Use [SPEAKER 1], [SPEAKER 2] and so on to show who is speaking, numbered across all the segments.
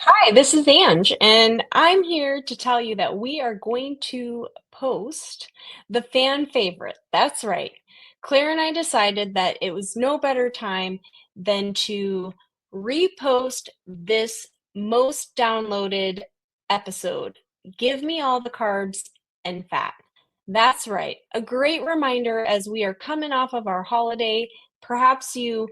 [SPEAKER 1] Hi, this is Ange, and I'm here to tell you that we are going to post the fan favorite. That's right. Claire and I decided that it was no better time than to repost this most downloaded episode. Give me all the carbs and fat. That's right. A great reminder as we are coming off of our holiday. Perhaps you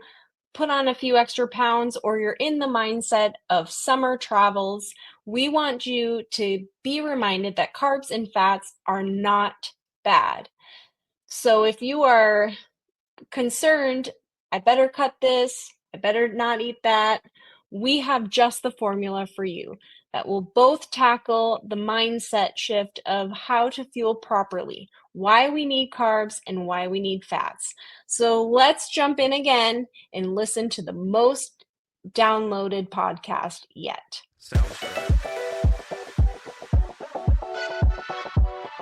[SPEAKER 1] put on a few extra pounds or you're in the mindset of summer travels, we want you to be reminded that carbs and fats are not bad. So if you are concerned, I better cut this, I better not eat that, we have just the formula for you that will both tackle the mindset shift of how to fuel properly, why we need carbs and why we need fats. So let's jump in again and listen to the most downloaded podcast yet.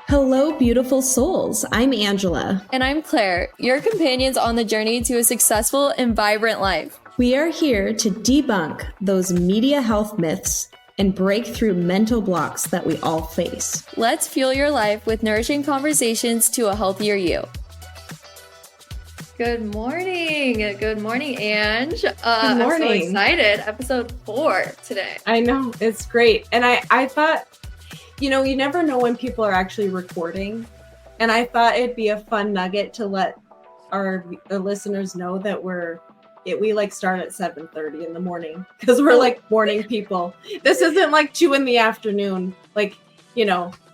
[SPEAKER 2] Hello, beautiful souls. I'm Angela.
[SPEAKER 3] And I'm Claire, your companions on the journey to a successful and vibrant life.
[SPEAKER 2] We are here to debunk those media health myths and break through mental blocks that we all face.
[SPEAKER 3] Let's fuel your life with nourishing conversations to a healthier you. Good morning. Good morning, Ange.
[SPEAKER 1] Good morning.
[SPEAKER 3] I'm so excited. Episode 4 today.
[SPEAKER 1] I know, it's great. And I thought, you never know when people are actually recording. And I thought it'd be a fun nugget to let our listeners know that we like start at 7:30 in the morning because we're like morning people. This isn't like 2 p.m, like,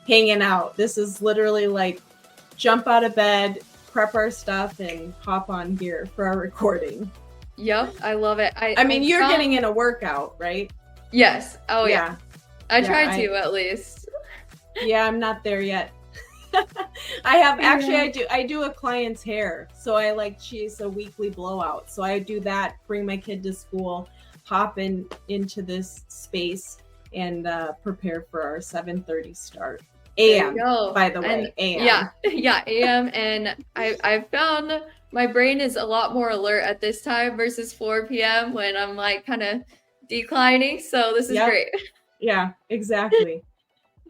[SPEAKER 1] hanging out. This is literally like jump out of bed, prep our stuff, and hop on here for our recording.
[SPEAKER 3] Yep, I love it.
[SPEAKER 1] I mean, you're getting in a workout, right?
[SPEAKER 3] Yes. Oh, yeah. I try to at least.
[SPEAKER 1] Yeah, I'm not there yet. I do a client's hair. So she's a weekly blowout. So I do that, bring my kid to school, hop into this space and prepare for our 7:30 start. AM, by the way, AM.
[SPEAKER 3] Yeah, AM. And I've found my brain is a lot more alert at this time versus 4 p.m. when I'm like kind of declining. So this is great.
[SPEAKER 1] Yeah, exactly.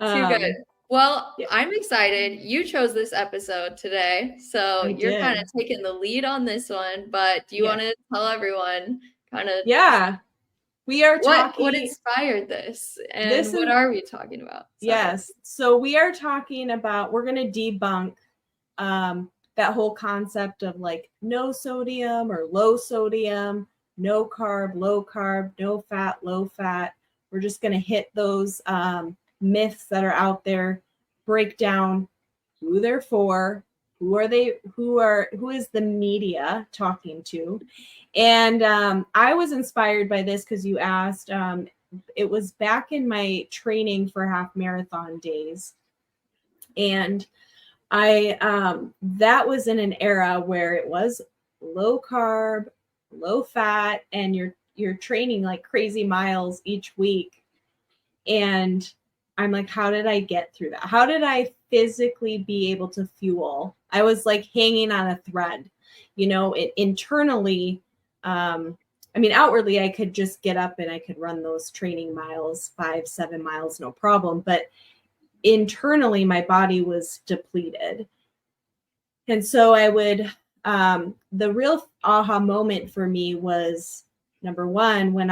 [SPEAKER 3] Too good. Well, I'm excited. You chose this episode today, so you're kind of taking the lead on this one. But do you want to tell everyone kind of?
[SPEAKER 1] Yeah, we are talking.
[SPEAKER 3] What inspired this, and what are we talking about?
[SPEAKER 1] Yes, so we are talking about. We're going to debunk that whole concept of like no sodium or low sodium, no carb, low carb, no fat, low fat. We're just going to hit those myths that are out there, break down who they're for, who is the media talking to. And I was inspired by this because you asked. It was back in my training for half marathon days, and that was in an era where it was low carb, low fat, and you're training like crazy miles each week. And I'm like, how did I get through that? How did I physically be able to fuel? I was like hanging on a thread, internally. Outwardly, I could just get up and I could run those training miles, 5-7 miles, no problem. But internally, my body was depleted. And so I would, the real aha moment for me was, number one, when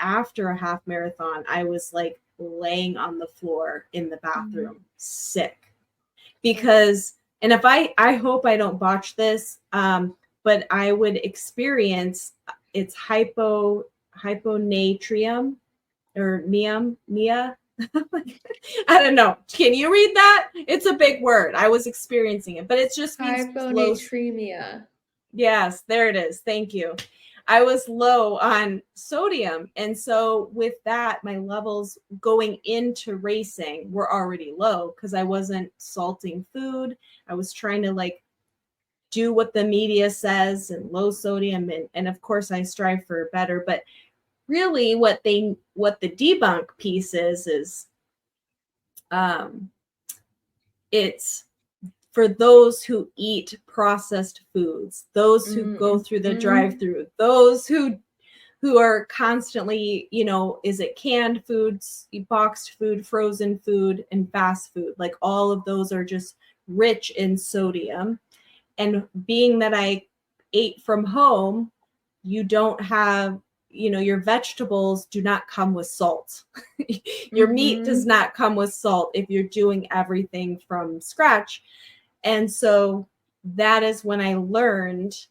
[SPEAKER 1] after a half marathon, I was like laying on the floor in the bathroom, sick. Because, and if I hope I don't botch this, but I would experience it's hyponatremia or Mia. I don't know. Can you read that? It's a big word. I was experiencing it, but it just means
[SPEAKER 3] hyponatremia.
[SPEAKER 1] Yes, there it is. Thank you. I was low on sodium. And so with that, my levels going into racing were already low because I wasn't salting food. I was trying to like do what the media says and low sodium. And of course I strive for better, but really what the debunk piece is it's for those who eat processed foods, those who go through the drive-through, those who
[SPEAKER 2] who are constantly, is it canned foods, boxed food, frozen food, and fast food? Like all of those are just rich in sodium. And being that I ate from home, you don't have, your vegetables do not come with salt. Your meat does not come with salt if you're doing everything from scratch. And so that is when I learned.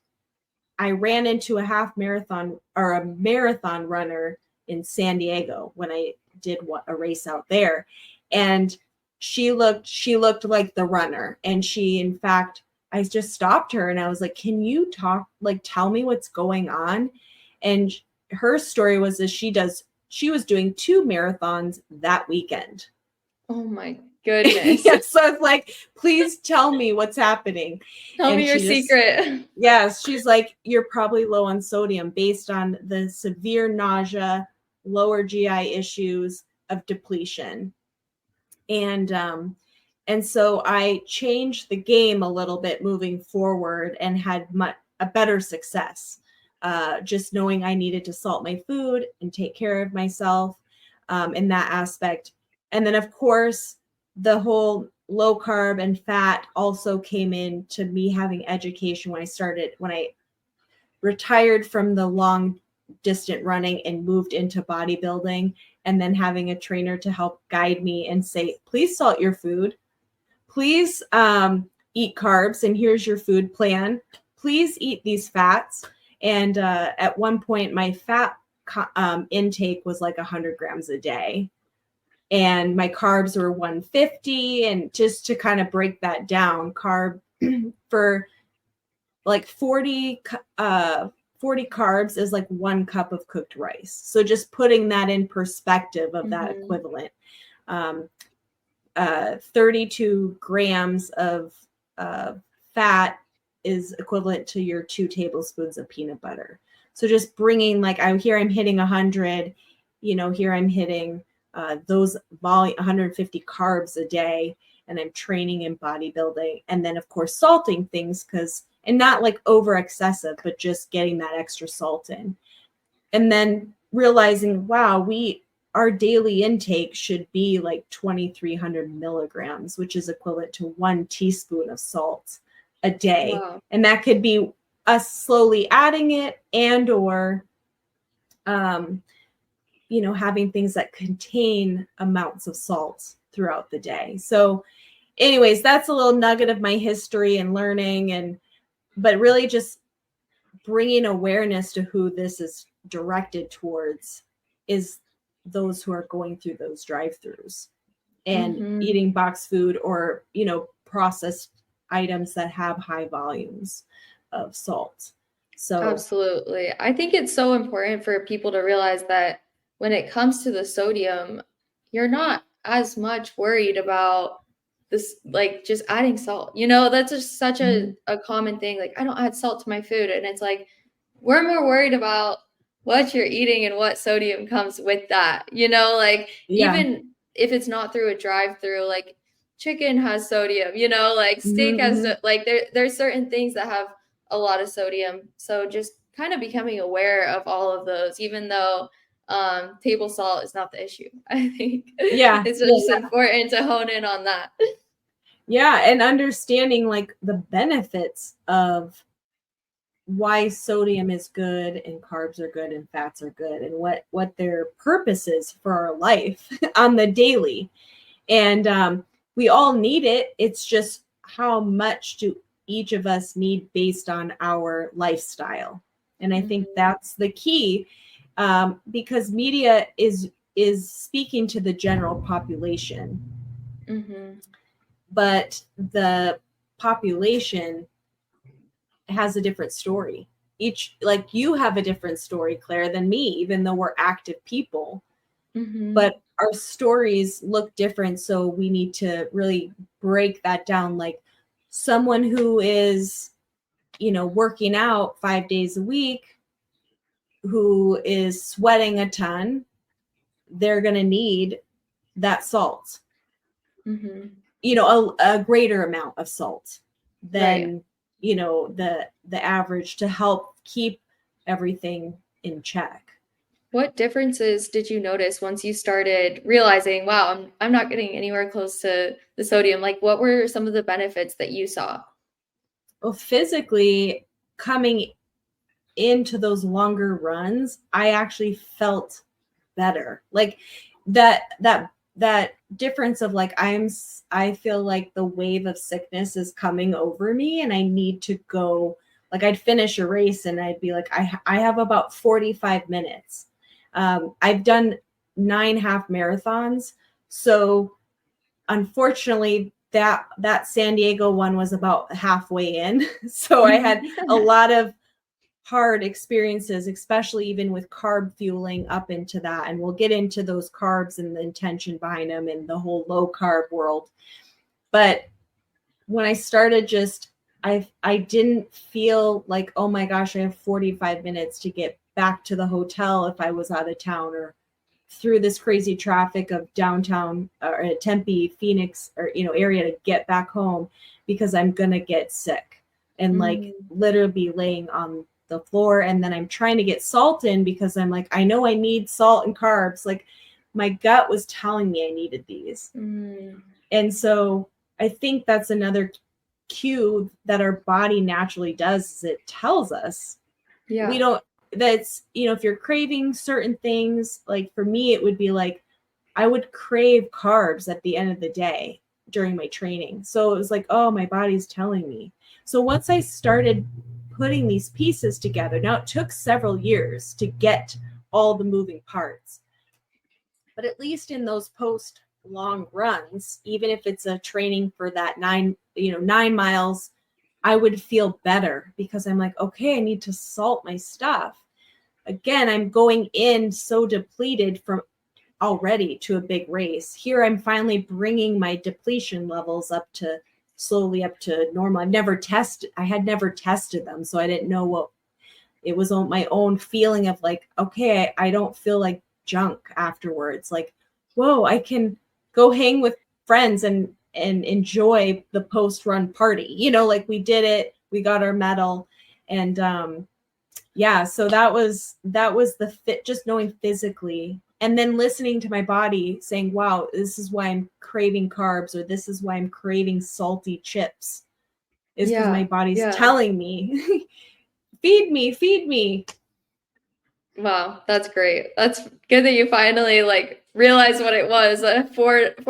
[SPEAKER 2] I ran into a half marathon or a marathon runner in San Diego when I did a race out there. And she looked like the runner. And she, in fact, I just stopped her and I was like, can you tell me what's going on? And her story was that she was doing 2 marathons that weekend.
[SPEAKER 3] Oh my goodness.
[SPEAKER 2] Yeah, so it's like, please tell me what's happening.
[SPEAKER 3] Tell me your secret.
[SPEAKER 2] Yes, she's like, you're probably low on sodium based on the severe nausea, lower GI issues of depletion. And so I changed the game a little bit moving forward and had a better success. Just knowing I needed to salt my food and take care of myself in that aspect. And then, of course, the whole low carb and fat also came into me having education when I retired from the long distant running and moved into bodybuilding, and then having a trainer to help guide me and say, please salt your food. Please eat carbs, and here's your food plan. Please eat these fats. And at one point, my fat intake was like 100 grams a day. And my carbs were 150. And just to kind of break that down, carb for like 40 carbs is like 1 cup of cooked rice. So just putting that in perspective of that equivalent. 32 grams of fat is equivalent to your 2 tablespoons of peanut butter. So just bringing, like, I'm hitting 100, here I'm hitting those 150 carbs a day, and I'm training in bodybuilding. And then of course salting things, and not like over excessive, but just getting that extra salt in. And then realizing, wow, our daily intake should be like 2,300 milligrams, which is equivalent to 1 teaspoon of salt a day. Wow. And that could be us slowly adding it or, having things that contain amounts of salt throughout the day. So anyways, that's a little nugget of my history and learning, but really just bringing awareness to who this is directed towards is those who are going through those drive-throughs and eating boxed food or, processed items that have high volumes of salt. So
[SPEAKER 3] absolutely. I think it's so important for people to realize that when it comes to the sodium, you're not as much worried about this, like just adding salt. That's just such a common thing. Like, I don't add salt to my food. And it's like, we're more worried about what you're eating and what sodium comes with that. Even if it's not through a drive-through, like chicken has sodium, like steak has, like there's certain things that have a lot of sodium. So just kind of becoming aware of all of those, even though table salt is not the issue. I think it's just important to hone in on that.
[SPEAKER 2] Yeah, and understanding like the benefits of why sodium is good and carbs are good and fats are good, and what their purpose is for our life on the daily. And we all need it. It's just how much do each of us need based on our lifestyle. And I think that's the key, because media is speaking to the general population. But the population has a different story. Like you have a different story, Claire, than me, even though we're active people. But our stories look different. So we need to really break that down. Like someone who is, working out 5 days a week, who is sweating a ton, they're going to need that salt. A greater amount of salt than, the average, to help keep everything in check.
[SPEAKER 3] What differences did you notice once you started realizing, wow, I'm not getting anywhere close to the sodium? Like, what were some of the benefits that you saw?
[SPEAKER 2] Well, physically, coming into those longer runs, I actually felt better. Like that difference of like I feel like the wave of sickness is coming over me and I need to go. Like I'd finish a race and I'd be like, I have about 45 minutes. I've done 9 half marathons. So unfortunately that San Diego one was about halfway in. So I had a lot of hard experiences, especially even with carb fueling up into that. And we'll get into those carbs and the intention behind them and the whole low carb world. But when I started I didn't feel like, oh my gosh, I have 45 minutes to get back to the hotel if I was out of town or through this crazy traffic of downtown or Tempe, Phoenix, or area to get back home because I'm gonna get sick and like literally be laying on the floor. And then I'm trying to get salt in because I'm like, I know I need salt and carbs. Like my gut was telling me I needed these. And so I think that's another cue that our body naturally does is it tells us we don't that's if you're craving certain things, like for me it would be like I would crave carbs at the end of the day during my training. So it was like, oh, my body's telling me. So once I started putting these pieces together, now it took several years to get all the moving parts, but at least in those post long runs, even if it's a training for that 9 miles, I would feel better because I'm like, okay, I need to salt my stuff. Again, I'm going in so depleted from already to a big race. Here I'm finally bringing my depletion levels slowly up to normal. I had never tested them, so I didn't know what it was on my own feeling of like, okay, I don't feel like junk afterwards. Like, whoa, I can go hang with friends and enjoy the post run party. Like we did it, we got our medal. And yeah, so that was the fit, just knowing physically and then listening to my body saying, wow, this is why I'm craving carbs, or this is why I'm craving salty chips, is because my body's telling me, feed me, feed me.
[SPEAKER 3] Wow, that's great. That's good that you finally like realized what it was. 4.5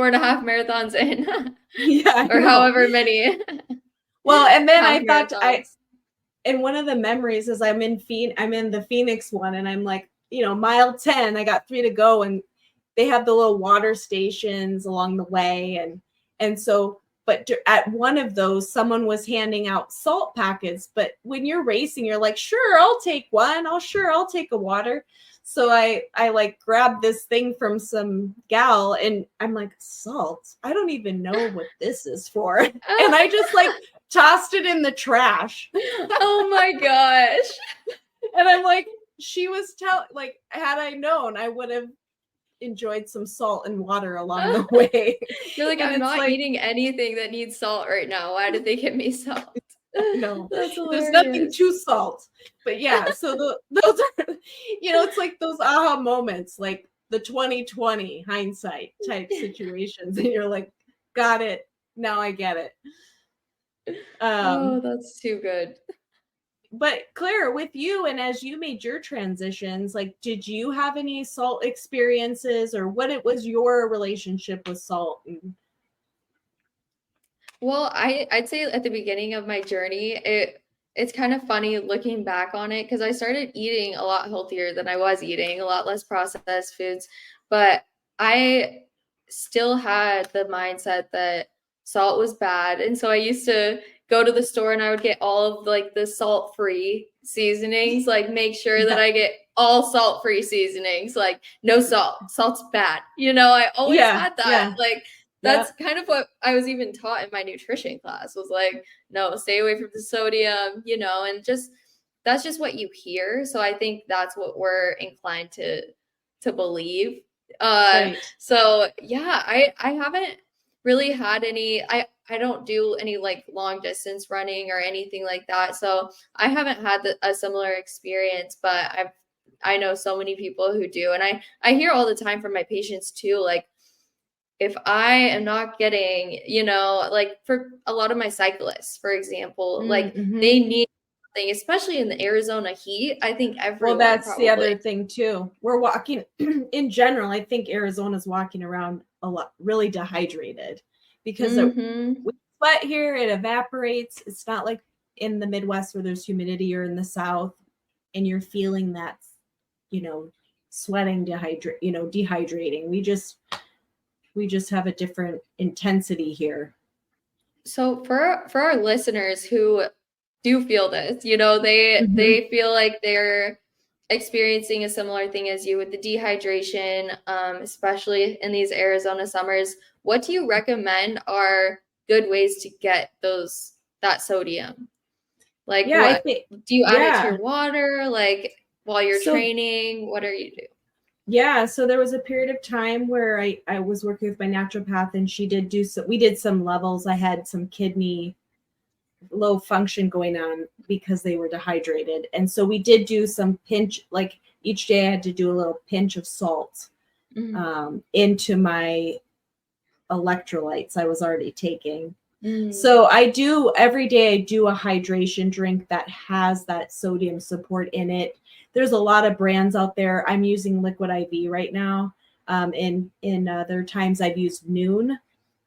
[SPEAKER 3] marathons in.
[SPEAKER 2] Yeah,
[SPEAKER 3] or however many.
[SPEAKER 2] Well, and then I thought
[SPEAKER 3] marathons.
[SPEAKER 2] And one of the memories is I'm in the Phoenix one, and I'm like, mile 10, I got 3 to go, and they have the little water stations along the way, and so, but at one of those, someone was handing out salt packets. But when you're racing, you're like, sure, I'll take one. I'll take a water. So I like grabbed this thing from some gal, and I'm like, salt? I don't even know what this is for. And I just like tossed it in the trash.
[SPEAKER 3] Oh my gosh.
[SPEAKER 2] And I'm like, she was like, had I known, I would have enjoyed some salt and water along the way.
[SPEAKER 3] You're like, I'm not eating anything that needs salt right now. Why did they give me salt?
[SPEAKER 2] No,
[SPEAKER 3] That's
[SPEAKER 2] there's
[SPEAKER 3] hilarious.
[SPEAKER 2] nothing to salt. But yeah, so those are, it's like those aha moments, like the 2020 hindsight type situations. And you're like, got it. Now I get it.
[SPEAKER 3] Oh, that's too good.
[SPEAKER 2] But Claire, with you and as you made your transitions, like, did you have any salt experiences, or what was your relationship with salt?
[SPEAKER 3] Well, I'd say at the beginning of my journey, it's kind of funny looking back on it because I started eating a lot healthier than I was eating, a lot less processed foods, but I still had the mindset that salt was bad. And so I used to go to the store and I would get all of like the salt-free seasonings, like make sure that I get all salt-free seasonings, like no salt. Salt's bad. I always had that.
[SPEAKER 2] Yeah.
[SPEAKER 3] Like that's kind of what I was even taught in my nutrition class was like, no, stay away from the sodium, and just that's just what you hear. So I think that's what we're inclined to believe.
[SPEAKER 2] Right.
[SPEAKER 3] So yeah, I haven't really had I don't do any like long distance running or anything like that. So I haven't had a similar experience, but I know so many people who do. And I hear all the time from my patients too, like, if I am not getting, like for a lot of my cyclists, for example, like they need something, especially in the Arizona heat. I think everyone
[SPEAKER 2] that's the
[SPEAKER 3] probably.
[SPEAKER 2] other thing too. We're walking in general. I think Arizona's walking around a lot, really dehydrated because we sweat here, it evaporates. It's not like in the Midwest where there's humidity or in the South and you're feeling that, sweating, dehydrating. We just have a different intensity here.
[SPEAKER 3] So for our listeners who do feel this, they feel like they're experiencing a similar thing as you with the dehydration, especially in these Arizona summers. What do you recommend are good ways to get that sodium? Like, what do you add it to your water? Like, while you're training, what are you doing?
[SPEAKER 2] Yeah, so there was a period of time where I was working with my naturopath, and we did some levels. I had some kidney low function going on because they were dehydrated. And so we did do some pinch, like each day I had to do a little pinch of salt into my electrolytes I was already taking. So every day I do a hydration drink that has that sodium support in it. There's a lot of brands out there. I'm using Liquid IV right now. In other times I've used Noon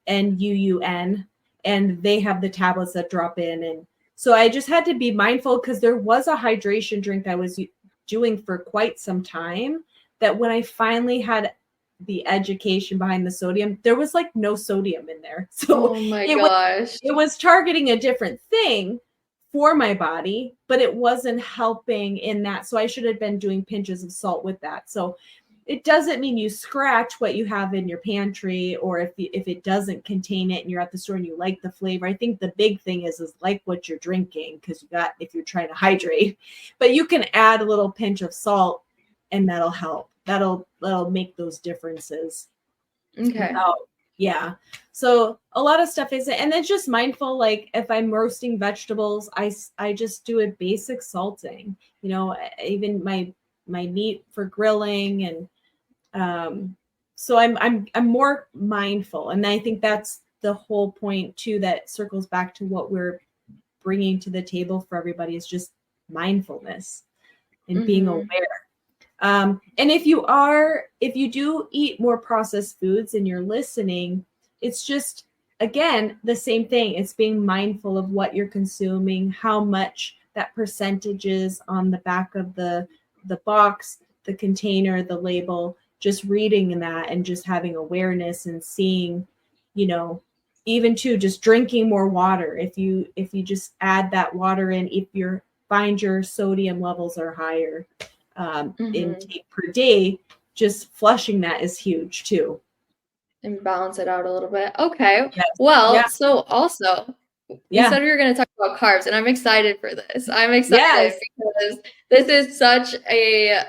[SPEAKER 2] and UUN, and they have the tablets that drop in. And so I just had to be mindful because there was a hydration drink I was doing for quite some time that when I finally had the education behind the sodium, there was like no sodium in there. So
[SPEAKER 3] oh my gosh,
[SPEAKER 2] it was targeting a different thing for my body, but it wasn't helping in that. So I should have been doing pinches of salt with that. So it doesn't mean you scratch what you have in your pantry, or if it doesn't contain it and you're at the store and you like the flavor. I think the big thing is like what you're drinking, because if you're trying to hydrate, but you can add a little pinch of salt and that'll help. That'll make those differences.
[SPEAKER 3] Okay.
[SPEAKER 2] Yeah. So a lot of stuff is, and then just mindful, like if I'm roasting vegetables, I just do a basic salting, even my meat for grilling. And so I'm more mindful. And I think that's the whole point too, that circles back to what we're bringing to the table for everybody, is just mindfulness and being aware. And if you do eat more processed foods and you're listening, it's just, again, the same thing. It's being mindful of what you're consuming, how much that percentage is on the back of the box, the container, the label, just reading that and just having awareness and seeing, even too, just drinking more water. If you just add that water in, if you find your sodium levels are higher, intake per day, just flushing that is huge too.
[SPEAKER 3] And balance it out a little bit. Okay. Yes. Well, so also, you said we were going to talk about carbs, and I'm excited for this. I'm excited because this is such a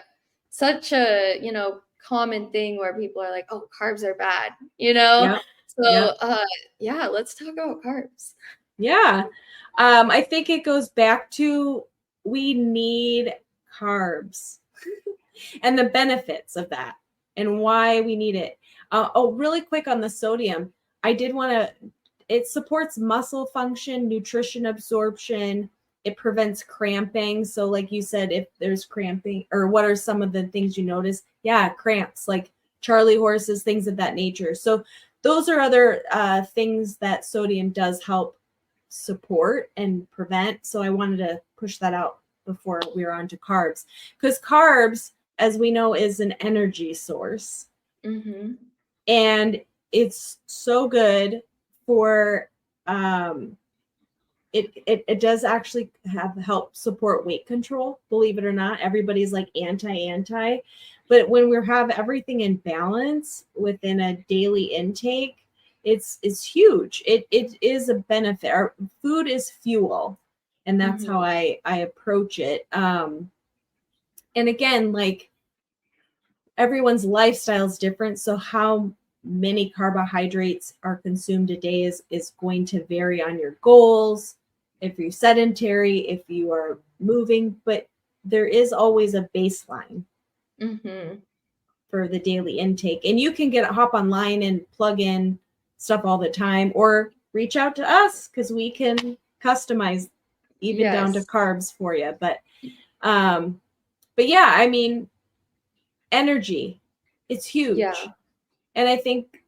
[SPEAKER 3] common thing where people are like, oh, carbs are bad, So let's talk about carbs.
[SPEAKER 2] I think it goes back to, we need carbs and the benefits of that and why we need it. Really quick on the sodium, it supports muscle function, nutrition absorption. It prevents cramping. So like you said, if there's cramping, or what are some of the things you notice? Yeah, cramps, like Charlie horses, things of that nature. So those are other things that sodium does help support and prevent. So I wanted to push that out before we were on to carbs, because carbs, as we know, is an energy source. And it's so good for it does actually help support weight control, believe it or not. Everybody's like anti, but when we have everything in balance within a daily intake, it's huge. It is a benefit. Our food is fuel, and that's how I approach it. And again, like, everyone's lifestyle is different, so how many carbohydrates are consumed a day is going to vary on your goals, if you're sedentary, if you are moving, but there is always a baseline.
[SPEAKER 3] Mm-hmm.
[SPEAKER 2] for the daily intake. And you can hop online and plug in stuff all the time, or reach out to us because we can customize even down to
[SPEAKER 3] Yes.
[SPEAKER 2] carbs for you. But yeah, I mean, energy, it's
[SPEAKER 3] Yeah.
[SPEAKER 2] huge. And I think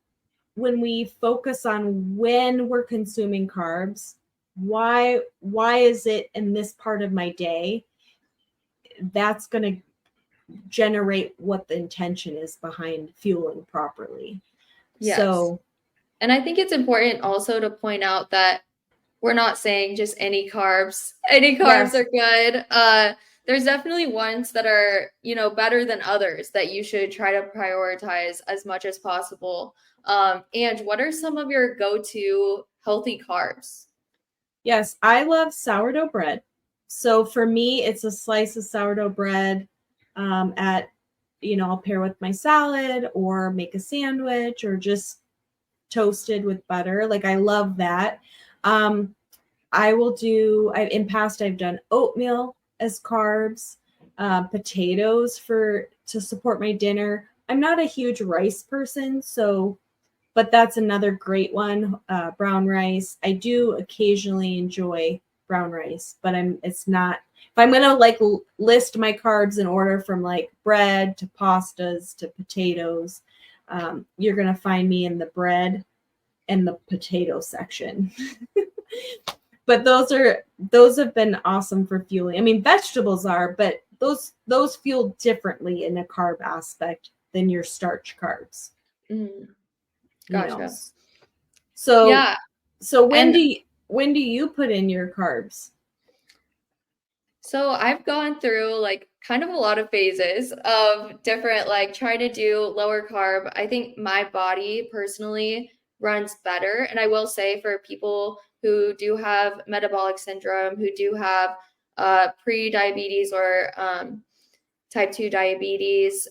[SPEAKER 2] when we focus on when we're consuming carbs, why is it in this part of my day, that's going to generate what the intention is behind fueling properly.
[SPEAKER 3] Yes.
[SPEAKER 2] So
[SPEAKER 3] And I think it's important also to point out that we're not saying just any carbs. Any carbs
[SPEAKER 2] yes,
[SPEAKER 3] are good. There's definitely ones that are, better than others that you should try to prioritize as much as possible. And what are some of your go-to healthy carbs?
[SPEAKER 2] yes, I love sourdough bread. So for me, it's a slice of sourdough bread I'll pair with my salad or make a sandwich or just toasted with butter. Like I love that. Um, in past, I've done oatmeal as carbs, potatoes to support my dinner. I'm not a huge rice person, but that's another great one. Brown rice. I do occasionally enjoy brown rice, but it's not, if I'm going to like list my carbs in order from like bread to pastas to potatoes, you're going to find me in the bread and the potato section. But those have been awesome for fueling. I mean, vegetables are, but those fuel differently in a carb aspect than your starch carbs.
[SPEAKER 3] Mm,
[SPEAKER 2] You know.
[SPEAKER 3] gotcha.
[SPEAKER 2] So
[SPEAKER 3] Yeah.
[SPEAKER 2] so when
[SPEAKER 3] And
[SPEAKER 2] do you put in your carbs?
[SPEAKER 3] so I've gone through like kind of a lot of phases of different, like trying to do lower carb. I think my body personally runs better. And I will say for people who do have metabolic syndrome, who do have pre-diabetes or type 2 diabetes,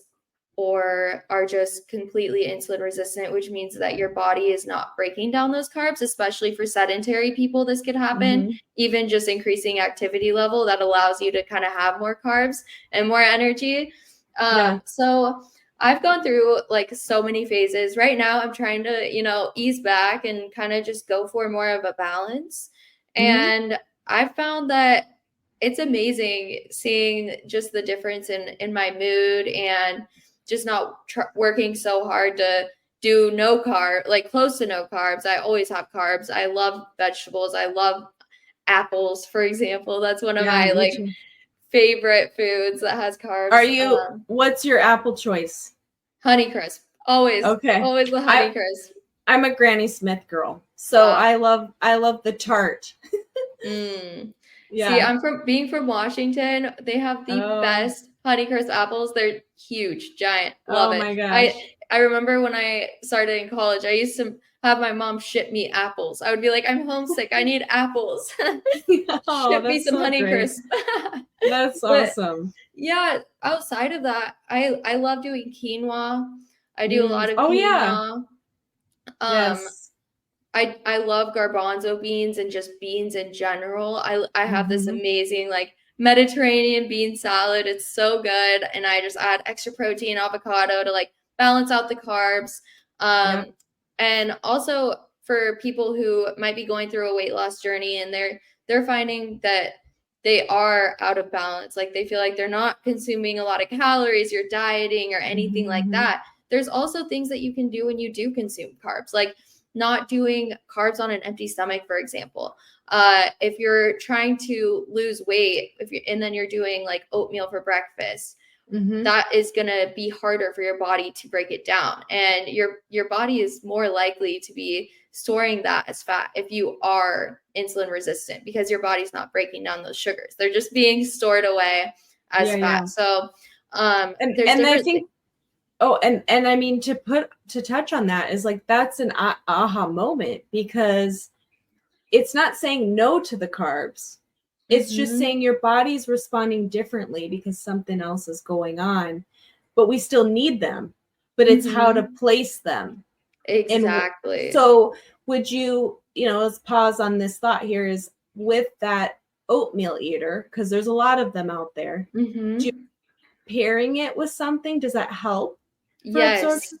[SPEAKER 3] or are just completely insulin resistant, which means that your body is not breaking down those carbs, especially for sedentary people. This could happen,
[SPEAKER 2] Mm-hmm.
[SPEAKER 3] even just increasing activity level that allows you to kind of have more carbs and more energy.
[SPEAKER 2] Yeah.
[SPEAKER 3] So I've gone through like so many phases. Right now, I'm trying to, ease back and kind of just go for more of a balance.
[SPEAKER 2] Mm-hmm.
[SPEAKER 3] And I've found that it's amazing seeing just the difference in my mood and just not working so hard to do no carb, like close to no carbs. I always have carbs. I love vegetables. I love apples, for example. That's one of
[SPEAKER 2] Yeah,
[SPEAKER 3] my
[SPEAKER 2] me
[SPEAKER 3] like
[SPEAKER 2] too.
[SPEAKER 3] favorite foods that has carbs.
[SPEAKER 2] What's your apple choice?
[SPEAKER 3] Honeycrisp. Always,
[SPEAKER 2] Okay.
[SPEAKER 3] always the
[SPEAKER 2] I
[SPEAKER 3] Honeycrisp.
[SPEAKER 2] I'm a Granny Smith girl. So
[SPEAKER 3] Uh,
[SPEAKER 2] I love the tart.
[SPEAKER 3] See,
[SPEAKER 2] Yeah.
[SPEAKER 3] I'm from Washington. They have the
[SPEAKER 2] Oh,
[SPEAKER 3] best Honeycrisp apples. They're huge, giant. Love
[SPEAKER 2] oh
[SPEAKER 3] it.
[SPEAKER 2] my
[SPEAKER 3] I
[SPEAKER 2] gosh.
[SPEAKER 3] I remember when I started in college, I used to have my mom ship me apples. I would be like, I'm homesick. I need apples.
[SPEAKER 2] Oh,
[SPEAKER 3] Ship me
[SPEAKER 2] that's
[SPEAKER 3] some
[SPEAKER 2] so great.
[SPEAKER 3] Honeycrisp.
[SPEAKER 2] That's
[SPEAKER 3] But
[SPEAKER 2] awesome.
[SPEAKER 3] yeah, outside of that, I love doing quinoa. I do a lot of
[SPEAKER 2] Oh yeah.
[SPEAKER 3] quinoa. Um,
[SPEAKER 2] Yes.
[SPEAKER 3] I love garbanzo beans and just beans in general. I have this
[SPEAKER 2] Mm-hmm.
[SPEAKER 3] amazing like Mediterranean bean salad. It's so good, and I just add extra protein, avocado to like balance out the carbs.
[SPEAKER 2] Yep.
[SPEAKER 3] And also for people who might be going through a weight loss journey and they're finding that they are out of balance, like they feel like they're not consuming a lot of calories, you're dieting or anything like
[SPEAKER 2] Mm-hmm.
[SPEAKER 3] that. There's also things that you can do when you do consume carbs, like not doing carbs on an empty stomach, for example. If you're trying to lose weight, and then you're doing like oatmeal for breakfast,
[SPEAKER 2] Mm-hmm.
[SPEAKER 3] that is going to be harder for your body to break it down, and your body is more likely to be storing that as fat if you are insulin resistant, because your body's not breaking down those sugars, they're just being stored away as
[SPEAKER 2] Yeah,
[SPEAKER 3] fat.
[SPEAKER 2] yeah.
[SPEAKER 3] So there's
[SPEAKER 2] And I
[SPEAKER 3] different things.
[SPEAKER 2] think and I mean to touch on that is like that's an aha moment, because it's not saying no to the carbs. It's just
[SPEAKER 3] Mm-hmm.
[SPEAKER 2] saying your body's responding differently because something else is going on, but we still need them. But it's how to
[SPEAKER 3] Mm-hmm.
[SPEAKER 2] place them. And
[SPEAKER 3] Exactly.
[SPEAKER 2] so would let's pause on this thought here, is with that oatmeal eater, because there's a lot of them out there. Do you
[SPEAKER 3] Mm-hmm.
[SPEAKER 2] pairing it with something, does that help for
[SPEAKER 3] Yes.
[SPEAKER 2] absorption?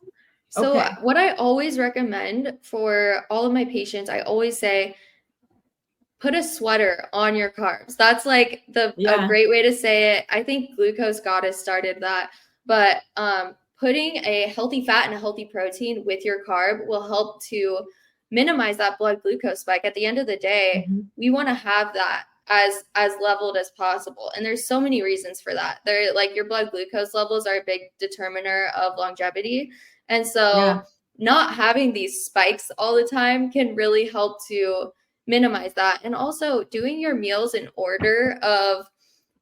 [SPEAKER 3] So
[SPEAKER 2] Okay.
[SPEAKER 3] what I always recommend for all of my patients, I always say, put a sweater on your carbs. That's like a
[SPEAKER 2] Yeah.
[SPEAKER 3] great way to say it. I think Glucose Goddess started that, but putting a healthy fat and a healthy protein with your carb will help to minimize that blood glucose spike. At the end of the day, we want to have that as leveled as possible, and there's so many reasons for that. They're like, your blood glucose levels are a big determiner of longevity, and so
[SPEAKER 2] Yeah.
[SPEAKER 3] not having these spikes all the time can really help to minimize that. And also doing your meals in order of,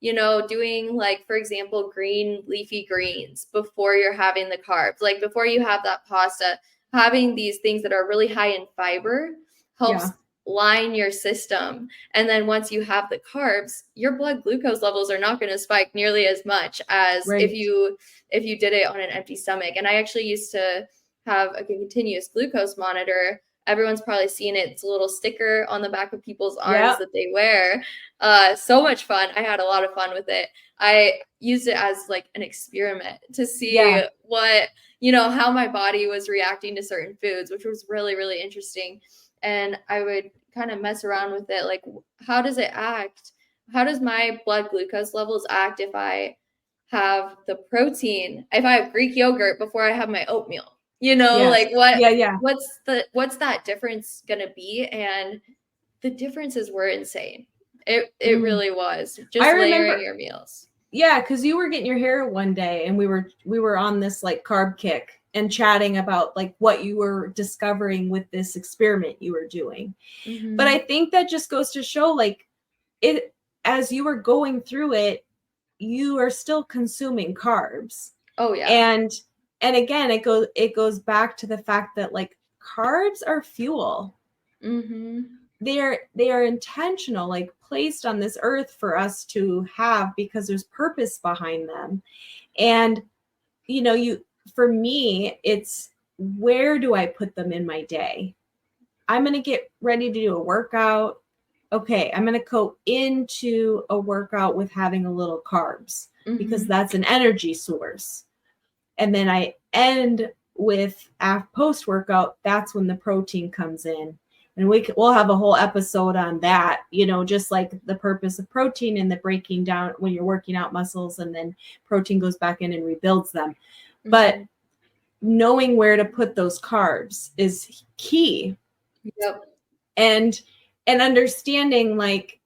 [SPEAKER 3] doing, like, for example, green leafy greens before you're having the carbs, like before you have that pasta, having these things that are really high in fiber helps line your system. And then once you have the carbs, your blood glucose levels are not going to spike nearly as much as if you did it on an empty stomach. And I actually used to have a continuous glucose monitor. Everyone's probably seen it. It's a little sticker on the back of people's arms that they wear. So much fun. I had a lot of fun with it. I used it as like an experiment to see what, how my body was reacting to certain foods, which was really, really interesting. And I would kind of mess around with it. Like, how does it act? How does my blood glucose levels act if I have the protein, if I have Greek yogurt before I have my oatmeal? Like what's that difference gonna be? And the differences were insane. It really was. Just layering your meals.
[SPEAKER 2] Yeah, because you were getting your hair one day and we were on this like carb kick and chatting about like what you were discovering with this experiment you were doing. But I think that just goes to show, like, it, as you were going through it, you are still consuming carbs.
[SPEAKER 3] Oh yeah.
[SPEAKER 2] And again, it goes back to the fact that, like, carbs are fuel. They are intentional, like, placed on this earth for us to have because there's purpose behind them. And for me, it's, where do I put them in my day? I'm going to get ready to do a workout. Okay, I'm going to go into a workout with having a little carbs because that's an energy source. And then I end with post-workout, that's when the protein comes in. And we'll have a whole episode on that, just like the purpose of protein and the breaking down when you're working out muscles, and then protein goes back in and rebuilds them. But knowing where to put those carbs is key.
[SPEAKER 3] Yep.
[SPEAKER 2] And understanding, like,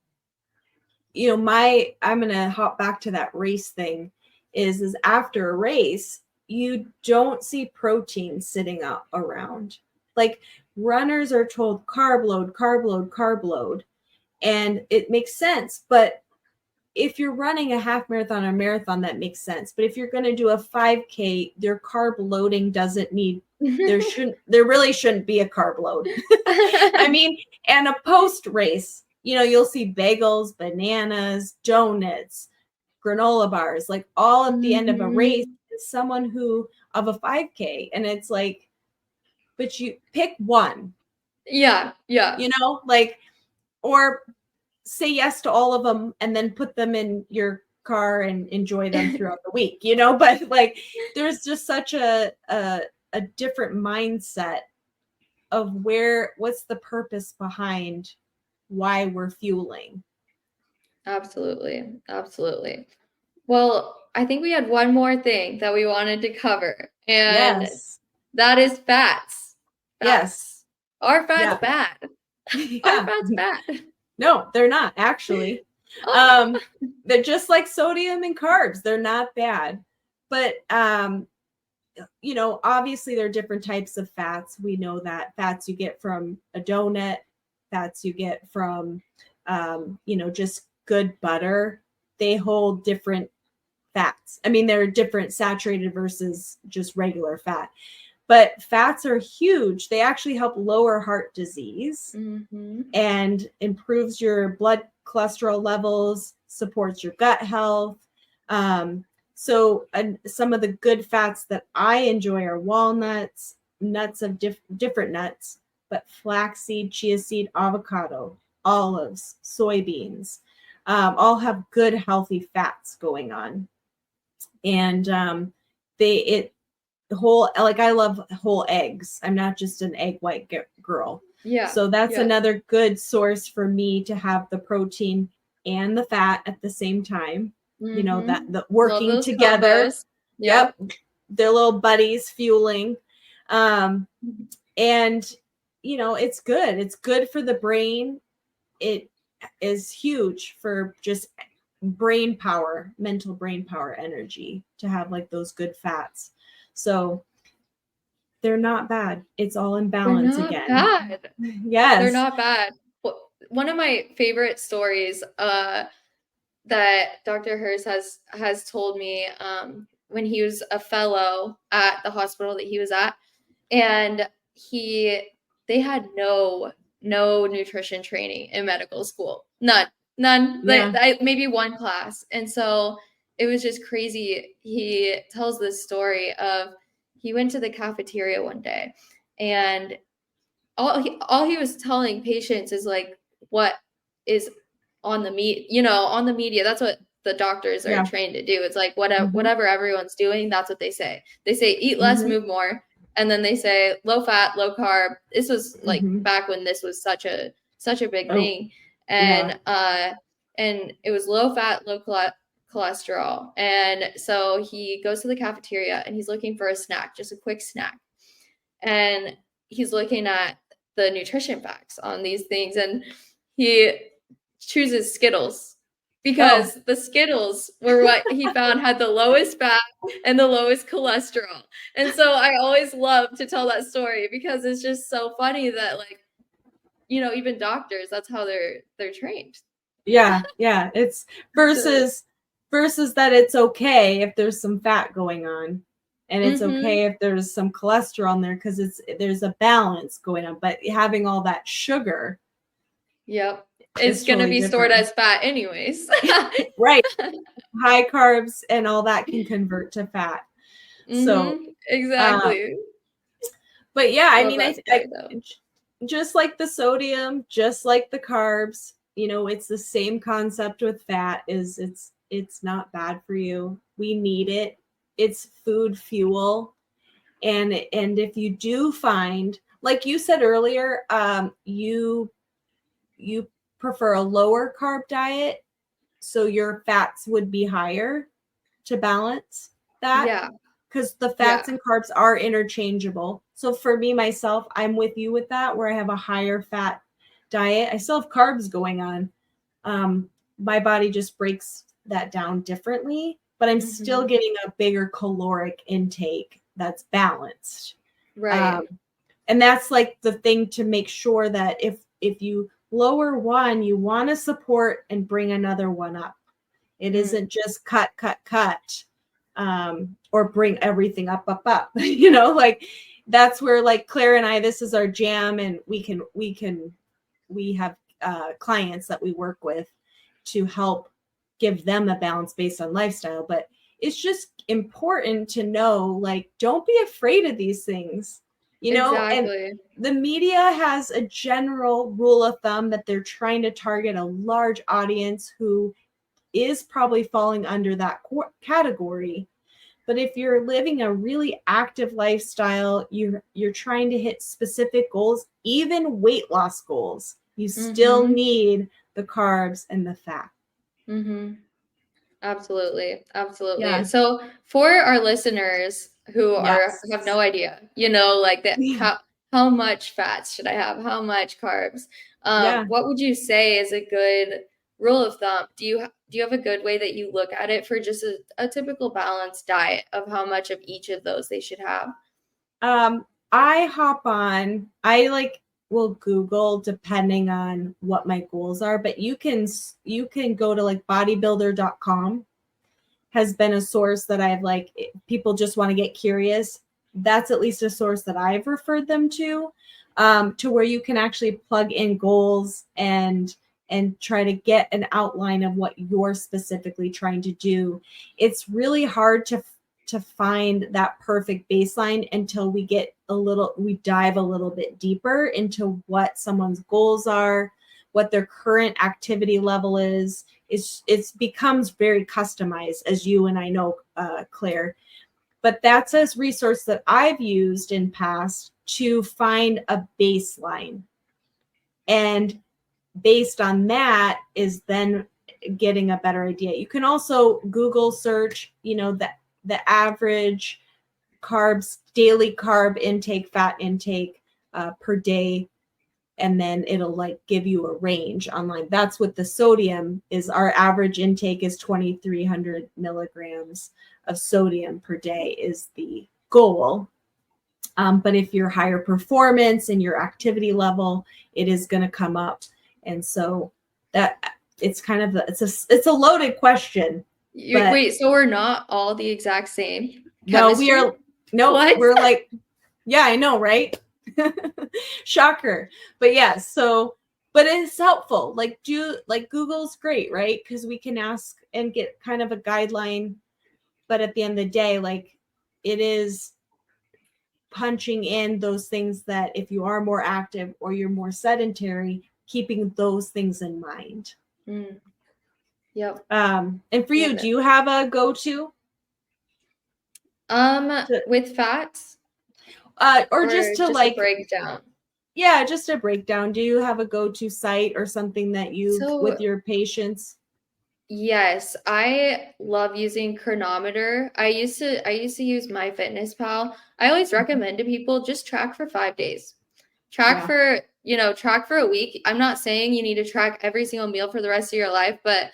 [SPEAKER 2] I'm going to hop back to that race thing is after a race, you don't see protein sitting up around. Like, runners are told carb load, carb load, carb load. And it makes sense. But if you're running a half marathon or marathon, that makes sense. But if you're going to do a 5K, their carb loading doesn't need, there really shouldn't be a carb load. I mean, and a post race, you'll see bagels, bananas, donuts, granola bars, like all at the end of a race is someone who of a 5K. And it's like, but you pick one.
[SPEAKER 3] Yeah.
[SPEAKER 2] Like, or say yes to all of them and then put them in your car and enjoy them throughout the week, but like, there's just such a different mindset of what's the purpose behind why we're fueling.
[SPEAKER 3] Absolutely. Well, I think we had one more thing that we wanted to cover, and that is fats.
[SPEAKER 2] Yes.
[SPEAKER 3] Are fats bad? Are fats bad?
[SPEAKER 2] No, they're not, actually. They're just like sodium and carbs. They're not bad. But, obviously there are different types of fats. We know that fats you get from a donut, fats you get from, just good butter. They hold different fats. I mean, they're different saturated versus just regular fat. But fats are huge. They actually help lower heart disease and improves your blood cholesterol levels, supports your gut health. So some of the good fats that I enjoy are walnuts, nuts of different nuts, but flaxseed, chia seed, avocado, olives, soybeans, all have good, healthy fats going on. And whole, like, I love whole eggs. I'm not just an egg white girl.
[SPEAKER 3] Yeah.
[SPEAKER 2] So that's
[SPEAKER 3] Yeah.
[SPEAKER 2] another good source for me to have the protein and the fat at the same time. You know, that the
[SPEAKER 3] Love
[SPEAKER 2] working
[SPEAKER 3] those
[SPEAKER 2] together.
[SPEAKER 3] combos.
[SPEAKER 2] Yep. They're little buddies fueling. And you know, it's good. It's good for the brain. It is huge for just brain power, mental brain power, energy, to have like those good fats. So they're not bad. It's all in
[SPEAKER 3] They're
[SPEAKER 2] balance
[SPEAKER 3] not
[SPEAKER 2] again.
[SPEAKER 3] bad.
[SPEAKER 2] Yes.
[SPEAKER 3] They're not bad. One of my favorite stories that Dr. Hurst has told me when he was a fellow at the hospital that he was at, and they had no nutrition training in medical school. None.
[SPEAKER 2] Yeah.
[SPEAKER 3] Maybe one class. And so it was just crazy. He tells this story of he went to the cafeteria one day, and all he was telling patients is like what is on the on the media. That's what the doctors are trained to do. It's like whatever everyone's doing, that's what they say. They say eat less, move more, and then they say low fat, low carb. This was like back when this was such a big thing, and and it was low fat, low cholesterol. And so he goes to the cafeteria and he's looking for a snack, just a quick snack, and he's looking at the nutrition facts on these things, and he chooses Skittles because the Skittles were what he found had the lowest fat and the lowest cholesterol. And so I always love to tell that story because it's just so funny that, like, even doctors, that's how they're trained.
[SPEAKER 2] Yeah. It's versus that it's okay if there's some fat going on. And it's okay if there's some cholesterol in there because there's a balance going on. But having all that sugar,
[SPEAKER 3] it's going to be stored as fat anyways.
[SPEAKER 2] Right. High carbs and all that can convert to fat. So
[SPEAKER 3] exactly.
[SPEAKER 2] But yeah, I mean, I just like the sodium, just like the carbs, it's the same concept with fat. It's not bad for you. We need it. It's food fuel. And if you do find, like you said earlier, you prefer a lower carb diet, so your fats would be higher to balance that.
[SPEAKER 3] Yeah.
[SPEAKER 2] Because the fats and carbs are interchangeable. So for me, myself, I'm with you with that, where I have a higher fat diet. I still have carbs going on. My body just breaks that down differently, but I'm still getting a bigger caloric intake that's balanced.
[SPEAKER 3] Right.
[SPEAKER 2] And that's like the thing to make sure that if you lower one, you want to support and bring another one up. It isn't just cut, or bring everything up. Like that's where, like, Claire and I, this is our jam, and we have clients that we work with to help give them a balance based on lifestyle. But it's just important to know, like, don't be afraid of these things, and the media has a general rule of thumb that they're trying to target a large audience who is probably falling under that category. But if you're living a really active lifestyle, you're trying to hit specific goals, even weight loss goals, you still need the carbs and the fat.
[SPEAKER 3] Absolutely. Yeah. So for our listeners who have no idea, like that, how much fat should I have? How much carbs? What would you say is a good rule of thumb? Do you have a good way that you look at it for just a typical balanced diet of how much of each of those they should have?
[SPEAKER 2] I will Google depending on what my goals are, but you can go to like bodybuilder.com has been a source that I've people just want to get curious. That's at least a source that I've referred them to where you can actually plug in goals and try to get an outline of what you're specifically trying to do. It's really hard to find that perfect baseline until we dive a little bit deeper into what someone's goals are, what their current activity level is. It becomes very customized, as you and I know, Claire. But that's a resource that I've used in past to find a baseline. And based on that is then getting a better idea. You can also Google search, the average carbs, daily carb intake, fat intake per day, and then it'll like give you a range online. That's what the sodium is. Our average intake is 2,300 milligrams of sodium per day is the goal. But if you're higher performance in your activity level, it is going to come up. And so that it's kind of it's a loaded question.
[SPEAKER 3] Wait, so we're not all the exact same
[SPEAKER 2] chemistry?
[SPEAKER 3] What?
[SPEAKER 2] We're like, yeah, I know, right? Shocker. But yeah, so but it's helpful. Like Google's great, right? Because we can ask and get kind of a guideline. But at the end of the day, like it is punching in those things that if you are more active or you're more sedentary, keeping those things in mind.
[SPEAKER 3] Yep.
[SPEAKER 2] And for you, do you have a go-to?
[SPEAKER 3] With fats?
[SPEAKER 2] Or just to like
[SPEAKER 3] breakdown.
[SPEAKER 2] Yeah, just a breakdown. Do you have a go-to site or something that you with your patients?
[SPEAKER 3] Yes, I love using Chronometer. I used to use MyFitnessPal. I always recommend to people just track for 5 days. Track for a week. I'm not saying you need to track every single meal for the rest of your life, but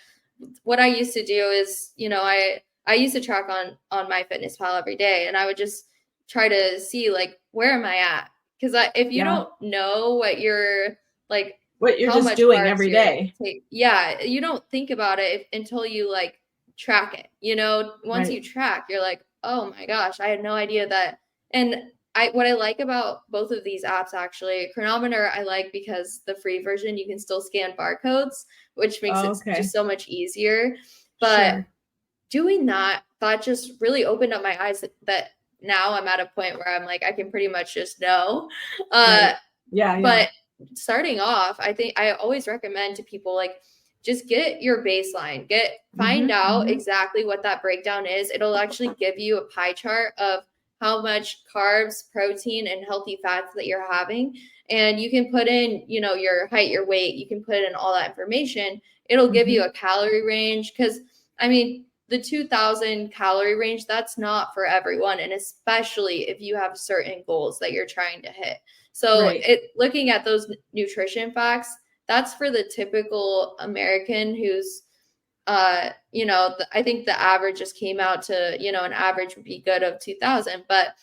[SPEAKER 3] what I used to do is, I used to track on MyFitnessPal every day, and I would just try to see like where am I at? Because if you don't know what you're like,
[SPEAKER 2] what you're just doing every day,
[SPEAKER 3] you don't think about it until you like track it. Once you track, you're like, oh my gosh, I had no idea that. And what I like about both of these apps, actually, Chronometer, I like because the free version, you can still scan barcodes, which makes it just so much easier. But doing that just really opened up my eyes that now I'm at a point where I'm like, I can pretty much just know. But starting off, I think I always recommend to people, like, just get your baseline, find out exactly what that breakdown is. It'll actually give you a pie chart of how much carbs, protein, and healthy fats that you're having. And you can put in, your height, your weight, you can put in all that information. It'll give you a calorie range. Because, I mean, the 2,000 calorie range, that's not for everyone. And especially if you have certain goals that you're trying to hit. So looking at those nutrition facts, that's for the typical American who's, I think the average just came out to, an average would be good of 2,000. But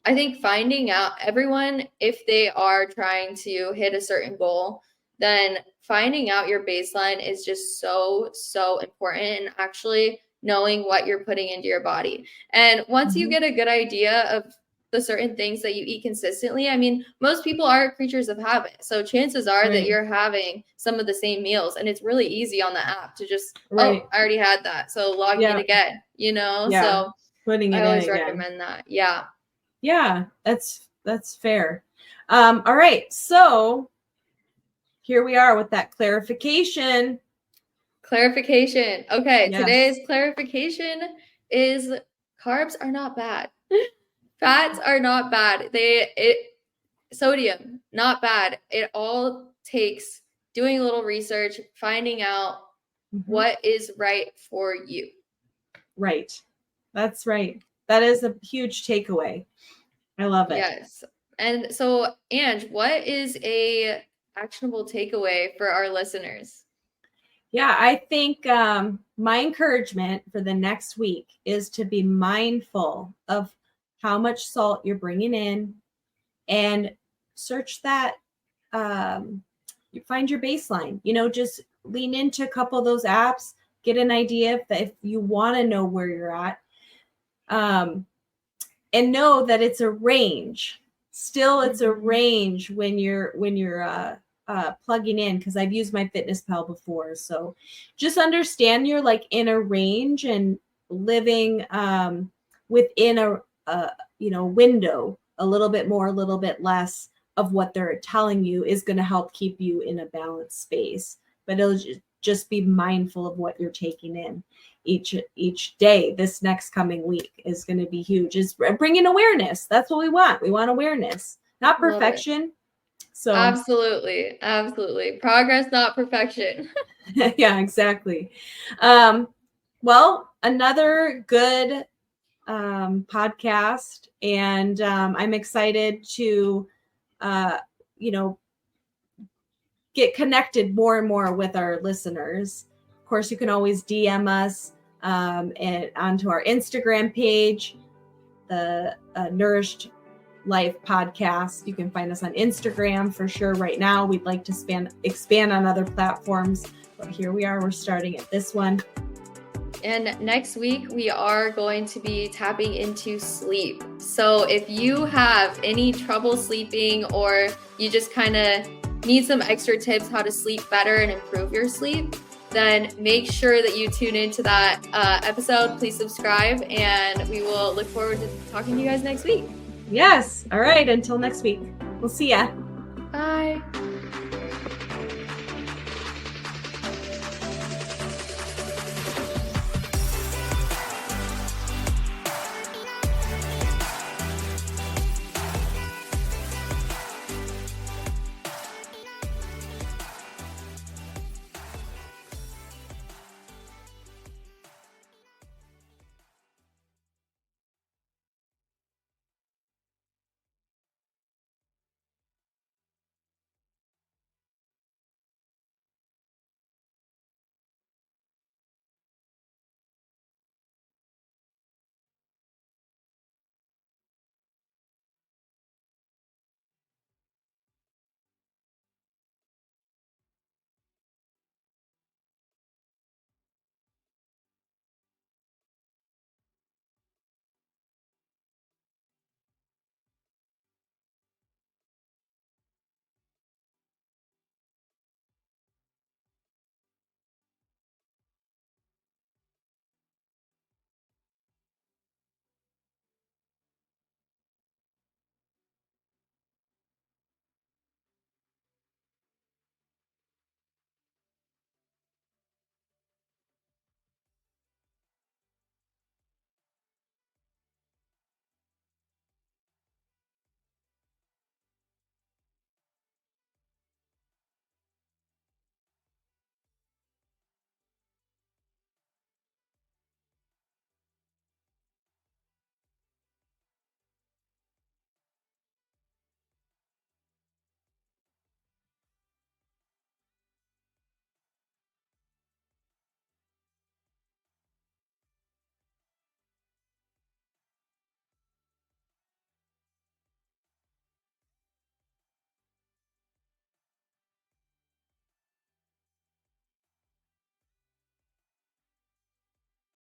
[SPEAKER 3] I think finding out everyone, if they are trying to hit a certain goal, then finding out your baseline is just so, so important, and actually knowing what you're putting into your body. And once you get a good idea of the certain things that you eat consistently, I mean, most people are creatures of habit. So chances are that you're having some of the same meals, and it's really easy on the app to just, oh, I already had that, so log in again, so
[SPEAKER 2] putting it
[SPEAKER 3] I always
[SPEAKER 2] in again.
[SPEAKER 3] recommend that.
[SPEAKER 2] That's fair. All right, so here we are with that clarification.
[SPEAKER 3] Okay, today's clarification is carbs are not bad. Fats are not bad. Sodium, not bad. It all takes doing a little research, finding out what is right for you.
[SPEAKER 2] Right. That's right. That is a huge takeaway. I love it.
[SPEAKER 3] Yes. And so, Ange, what is a actionable takeaway for our listeners?
[SPEAKER 2] Yeah, I think my encouragement for the next week is to be mindful of how much salt you're bringing in, and search that. You find your baseline. Just lean into a couple of those apps, get an idea if you want to know where you're at, and know that it's a range. Still, it's a range when you're plugging in, because I've used MyFitnessPal before. So just understand you're like in a range and living within a window, a little bit more, a little bit less, of what they're telling you is going to help keep you in a balanced space. But it'll just be mindful of what you're taking in each day. This next coming week is going to be huge. It's bringing awareness. That's what we want. We want awareness, not perfection. So
[SPEAKER 3] absolutely. Progress, not perfection.
[SPEAKER 2] yeah, exactly. Well, another good podcast, and I'm excited to get connected more and more with our listeners. Of course, you can always DM us and onto our Instagram page, the Nourished Life podcast. You can find us on Instagram for sure. Right now, we'd like to expand on other platforms, but here we are. We're starting at this one.
[SPEAKER 3] And next week, we are going to be tapping into sleep. So if you have any trouble sleeping, or you just kind of need some extra tips how to sleep better and improve your sleep, then make sure that you tune into that episode. Please subscribe, and we will look forward to talking to you guys next week.
[SPEAKER 2] Yes. All right. Until next week. We'll see ya.
[SPEAKER 3] Bye.